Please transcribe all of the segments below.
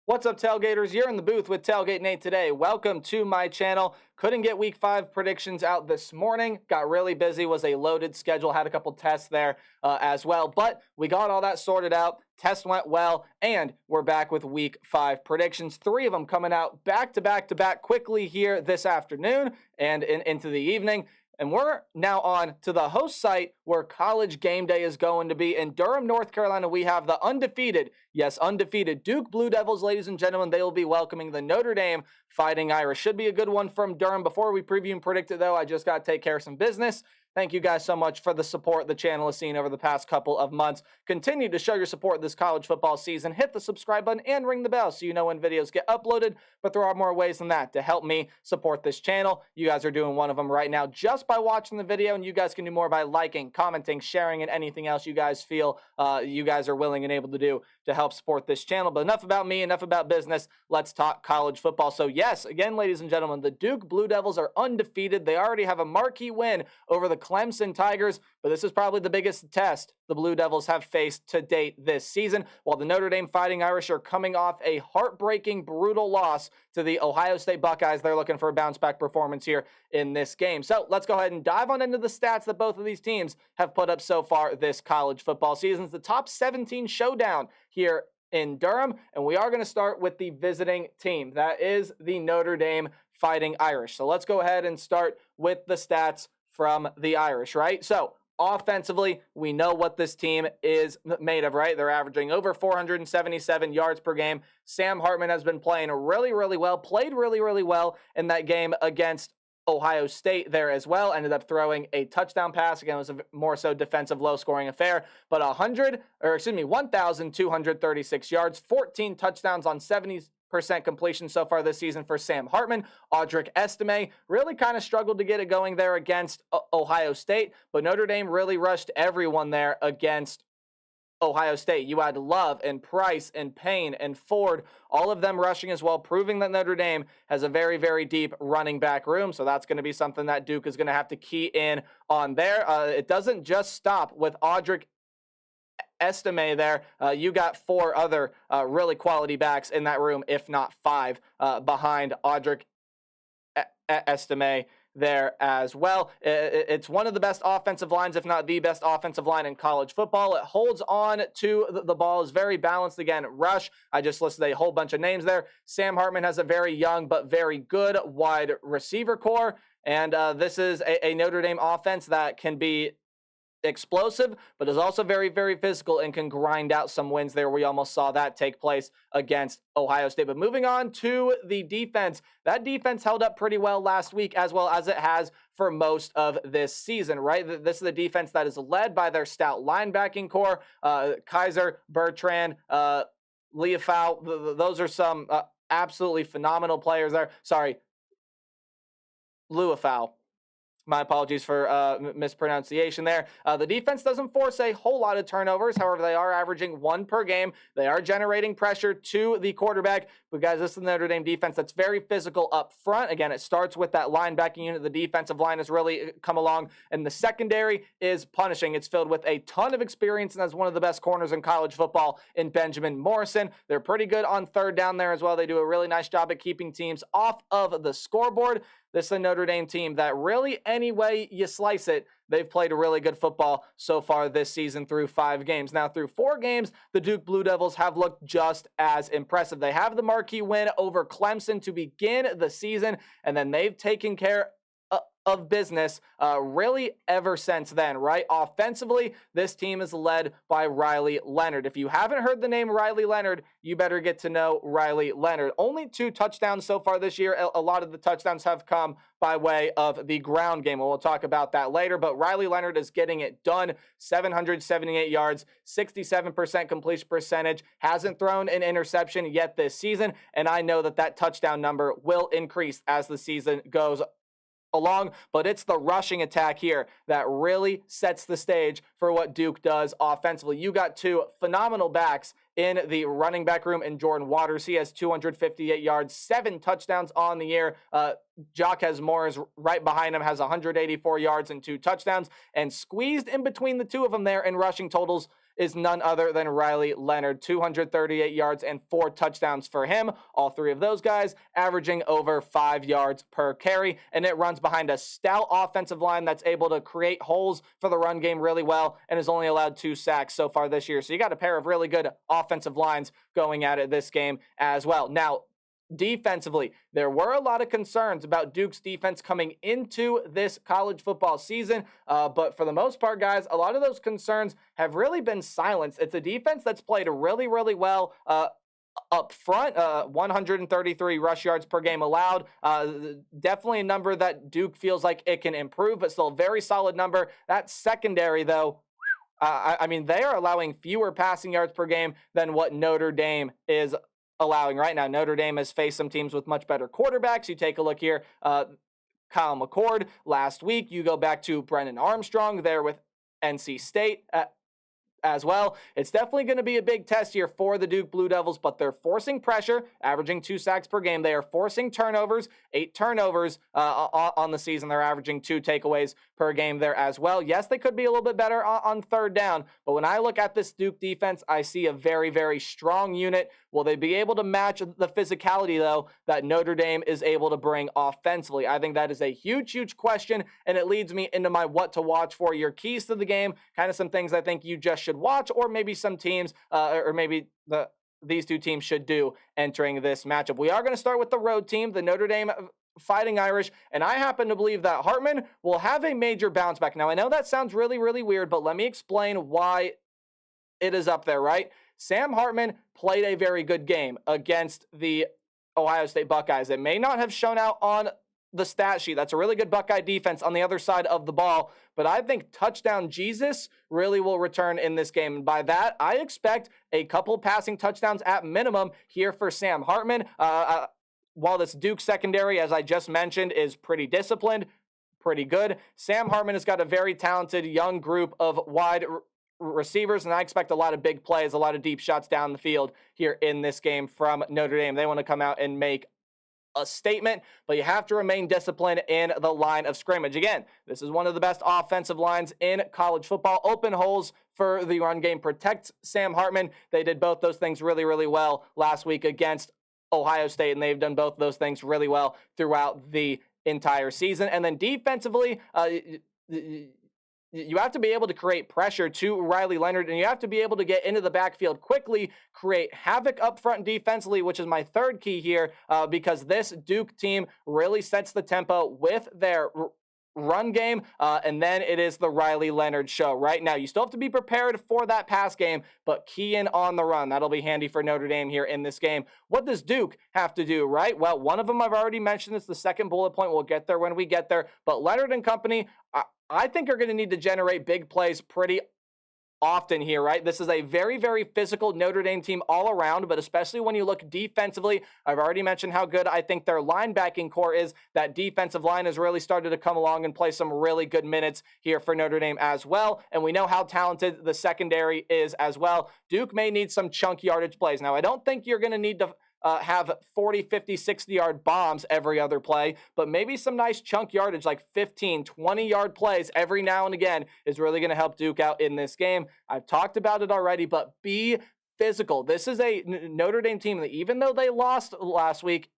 What's up, Tailgaters? You're in the booth with Tailgate Nate today. Welcome to my channel. Couldn't get Week 5 predictions out this morning. Got really busy. Was a loaded schedule. Had a couple tests there as well. But we got all that sorted out. Test went well. And we're back with Week 5 predictions. 3 of them coming out back to back quickly here this afternoon and into the evening. And we're now on to the host site where College Gameday is going to be. In Durham, North Carolina, we have the undefeated Duke Blue Devils, ladies and gentlemen. They will be welcoming the Notre Dame Fighting Irish. Should be a good one from Durham. Before we preview and predict it, though, I just got to take care of some business. Thank you guys so much for the support the channel has seen over the past couple of months. Continue to show your support this college football season. Hit the subscribe button and ring the bell so you know when videos get uploaded. But there are more ways than that to help me support this channel. You guys are doing one of them right now just by watching the video, and you guys can do more by liking, commenting, sharing, and anything else you guys feel you guys are willing and able to do to help support this channel. But enough about me, enough about business. Let's talk college football. So yes, again, ladies and gentlemen, the Duke Blue Devils are undefeated. They already have a marquee win over the Clemson Tigers, but this is probably the biggest test the Blue Devils have faced to date this season, while the Notre Dame Fighting Irish are coming off a heartbreaking, brutal loss to the Ohio State Buckeyes. They're looking for a bounce-back performance here in this game. So let's go ahead and dive on into the stats that both of these teams have put up so far this college football season. It's the top 17 showdown here in Durham, and we are going to start with the visiting team. That is the Notre Dame Fighting Irish. So let's go ahead and start with the stats from the Irish, right? So offensively, we know what this team is made of, right? They're averaging over 477 yards per game. Sam Hartman has been playing really well, played really well in that game against Ohio State there as well. Ended up throwing a touchdown pass. Again, it was a more so defensive, low-scoring affair. But 1,236 yards, 14 touchdowns on 70% completion so far this season for Sam Hartman. Audric Estime really kind of struggled to get it going there against Ohio State, but Notre Dame really rushed everyone there against Ohio State. You had Love and Price and Payne and Ford, all of them rushing as well, proving that Notre Dame has a very deep running back room. So that's going to be something that Duke is going to have to key in on there. It doesn't just stop with Audric Estime there. You got 4 other really quality backs in that room, if not 5, behind Audric Estime there as well. It's one of the best offensive lines, if not the best offensive line in college football. It holds on to the ball, is very balanced. Again, rush, I just listed a whole bunch of names there. Sam Hartman has a very young but very good wide receiver core, and this is a Notre Dame offense that can be explosive, but is also very physical and can grind out some wins there. We almost saw that take place against Ohio State. But moving on to the defense, that defense held up pretty well last week, as well as it has for most of this season, right? This is the defense that is led by their stout linebacking core. Kaiser, Bertrand, Leafau, those are some absolutely phenomenal players there. Sorry, Leafau. My apologies for mispronunciation there. The defense doesn't force a whole lot of turnovers. However, they are averaging 1 per game. They are generating pressure to the quarterback. But guys, this is the Notre Dame defense that's very physical up front. Again, it starts with that linebacking unit. The defensive line has really come along, and the secondary is punishing. It's filled with a ton of experience, and that's one of the best corners in college football in Benjamin Morrison. They're pretty good on third down there as well. They do a really nice job at keeping teams off of the scoreboard. This is a Notre Dame team that really, any way you slice it, they've played a really good football so far this season through 5 games. Now, through 4 games, the Duke Blue Devils have looked just as impressive. They have the marquee win over Clemson to begin the season, and then they've taken care of business really ever since then, right? Offensively, this team is led by Riley Leonard. If you haven't heard the name Riley Leonard, you better get to know Riley Leonard. Only 2 touchdowns so far this year. A lot of the touchdowns have come by way of the ground game, and we'll talk about that later, but Riley Leonard is getting it done. 778 yards, 67% completion percentage, hasn't thrown an interception yet this season, and I know that touchdown number will increase as the season goes along, but it's the rushing attack here that really sets the stage for what Duke does offensively. You got 2 phenomenal backs in the running back room in Jordan Waters. He has 258 yards, 7 touchdowns on the year. Jaquez Morris right behind him has 184 yards and 2 touchdowns, and squeezed in between the 2 of them there in rushing totals is none other than Riley Leonard. 238 yards and 4 touchdowns for him. All 3 of those guys averaging over 5 yards per carry, and it runs behind a stout offensive line that's able to create holes for the run game really well and has only allowed 2 sacks so far this year. So you got a pair of really good offensive lines going at it this game as well. Now, defensively, there were a lot of concerns about Duke's defense coming into this college football season, but for the most part, guys, a lot of those concerns have really been silenced. It's a defense that's played really, really well up front. 133 rush yards per game allowed. Definitely a number that Duke feels like it can improve, but still a very solid number. That secondary, though, I mean, they are allowing fewer passing yards per game than what Notre Dame is allowing right now. Notre Dame has faced some teams with much better quarterbacks. You take a look here, Kyle McCord last week. You go back to Brennan Armstrong there with NC State as well. It's definitely going to be a big test here for the Duke Blue Devils, but they're forcing pressure, averaging 2 sacks per game. They are forcing turnovers, 8 turnovers on the season. They're averaging 2 takeaways per game there as well. Yes, they could be a little bit better on third down, but when I look at this Duke defense, I see a very, very strong unit. Will they be able to match the physicality, though, that Notre Dame is able to bring offensively? I think that is a huge, huge question, and it leads me into my what to watch for. Your keys to the game, kind of some things I think you just should watch, or maybe some teams, or maybe these 2 teams should do entering this matchup. We are going to start with the road team, the Notre Dame Fighting Irish, and I happen to believe that Hartman will have a major bounce back. Now, I know that sounds really, really weird, but let me explain why it is up there, right? Sam Hartman played a very good game against the Ohio State Buckeyes. It may not have shown out on the stat sheet. That's a really good Buckeye defense on the other side of the ball, but I think touchdown Jesus really will return in this game. And by that, I expect a couple passing touchdowns at minimum here for Sam Hartman. While this Duke secondary, as I just mentioned, is pretty disciplined, pretty good, Sam Hartman has got a very talented young group of wide receivers, and I expect a lot of big plays, a lot of deep shots down the field here in this game from Notre Dame. They want to come out and make a statement, but you have to remain disciplined in the line of scrimmage. Again, this is one of the best offensive lines in college football. Open holes for the run game, protects Sam Hartman. They did both those things really, really well last week against Ohio State, and they've done both of those things really well throughout the entire season. And then defensively, you have to be able to create pressure to Riley Leonard, and you have to be able to get into the backfield quickly, create havoc up front defensively, which is my third key here, because this Duke team really sets the tempo with their run game, and then it is the Riley Leonard show. Right now, you still have to be prepared for that pass game, but key in on the run. That'll be handy for Notre Dame here in this game. What does Duke have to do, right? Well, one of them I've already mentioned. It's the second bullet point. We'll get there when we get there, but Leonard and company, I think are going to need to generate big plays pretty often here, right? This is a very, very physical Notre Dame team all around, but especially when you look defensively, I've already mentioned how good I think their linebacking core is. That defensive line has really started to come along and play some really good minutes here for Notre Dame as well, and we know how talented the secondary is as well. Duke may need some chunk yardage plays. Now, I don't think you're going to need to have 40, 50, 60-yard bombs every other play, but maybe some nice chunk yardage like 15, 20-yard plays every now and again is really going to help Duke out in this game. I've talked about it already, but be physical. This is a Notre Dame team that, even though they lost last week,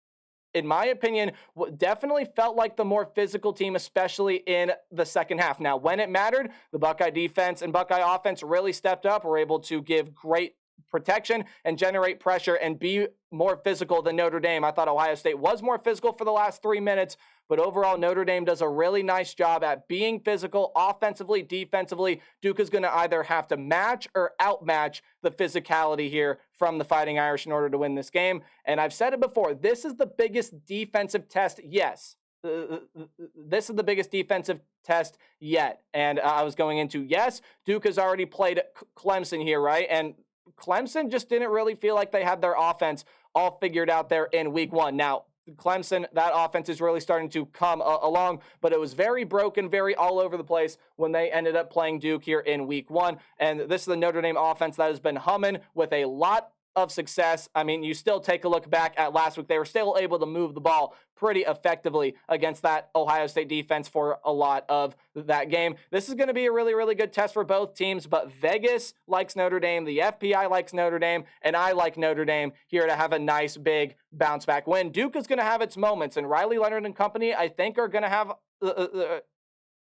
in my opinion, definitely felt like the more physical team, especially in the second half. Now, when it mattered, the Buckeye defense and Buckeye offense really stepped up, were able to give great protection and generate pressure and be more physical than Notre Dame. I thought Ohio State was more physical for the last 3 minutes, but overall Notre Dame does a really nice job at being physical offensively, defensively. Duke is going to either have to match or outmatch the physicality here from the Fighting Irish in order to win this game. And I've said it before, this is the biggest defensive test, yes. This is the biggest defensive test yet. And I was going into, yes, Duke has already played Clemson here, right? And Clemson just didn't really feel like they had their offense all figured out there in week 1. Now, Clemson, that offense is really starting to come along, but it was very broken, very all over the place when they ended up playing Duke here in week 1. And this is the Notre Dame offense that has been humming with a lot of success. I mean, you still take a look back at last week. They were still able to move the ball pretty effectively against that Ohio State defense for a lot of that game. This is going to be a really, really good test for both teams, but Vegas likes Notre Dame, the FPI likes Notre Dame, and I like Notre Dame here to have a nice, big bounce back win. Duke is going to have its moments, and Riley Leonard and company, I think, are going to have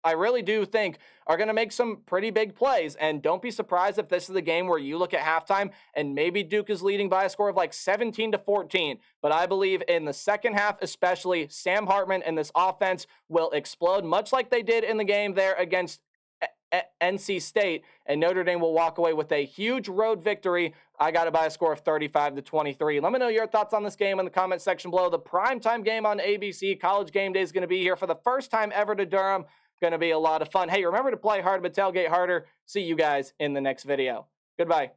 I really do think are going to make some pretty big plays. And don't be surprised if this is the game where you look at halftime and maybe Duke is leading by a score of like 17-14. But I believe in the second half, especially, Sam Hartman and this offense will explode, much like they did in the game there against NC State, and Notre Dame will walk away with a huge road victory. I got it by a score of 35-23. Let me know your thoughts on this game in the comment section below. The primetime game on ABC, College Game Day, is going to be here for the first time ever to Durham. Going to be a lot of fun. Hey, remember to play hard, but tailgate harder. See you guys in the next video. Goodbye.